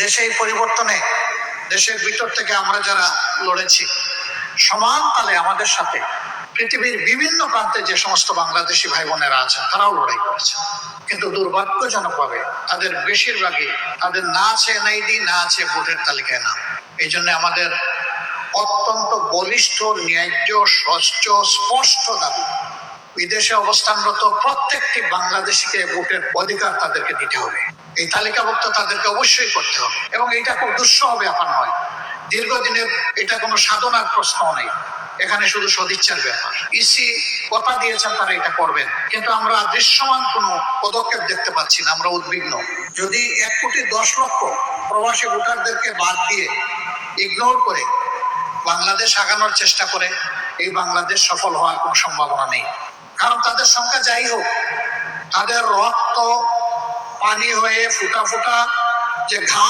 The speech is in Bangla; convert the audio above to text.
দেশে এই পরিবর্তনে দেশের ভিতর থেকে আমরা যারা লড়েছি, সমান তালে আমাদের সাথে পৃথিবীর বিভিন্ন প্রান্তে যে সমস্ত বাংলাদেশি ভাই বোনেরা আছেন তারাও লড়াই করেছে। কিন্তু দুর্ভাগ্যজনকভাবে তাদের বেশিরভাগই তাদের না আছে এনআইডি, না আছে ভোটের তালিকায় নাম। এই জন্য আমাদের অত্যন্ত বলিষ্ঠ, ন্যায্য, স্বচ্ছ, স্পষ্ট দাবি, বিদেশে অবস্থানরত প্রত্যেকটি বাংলাদেশিকে ভোটের অধিকার তাদেরকে দিতে হবে। এই তালিকাভুক্ত তাদেরকে অবশ্যই করতে হবে, এবং এটা খুব দুঃসহ ব্যাপার নয়। দীর্ঘদিনের এটা কোনো সাধনার প্রশ্ন নেই, এখানে শুধু সদিচ্ছার ব্যাপার। ইসি কথা দিয়েছেন তারা এটা করবেন, কিন্তু আমরা দৃশ্যমান কোনো পদক্ষেপ দেখতে পাচ্ছি না। আমরা উদ্বিগ্ন। যদি 1,10,00,000 প্রবাসী ভোটারদেরকে বাদ দিয়ে, ইগনোর করে বাংলাদেশ আগানোর চেষ্টা করে, এই বাংলাদেশ সফল হওয়ার কোনো সম্ভাবনা নেই। কারণ তাদের সংখ্যা যাই হোক, তাদের রক্ত পানি হয়ে ফুটা ফুটা যে ঘাম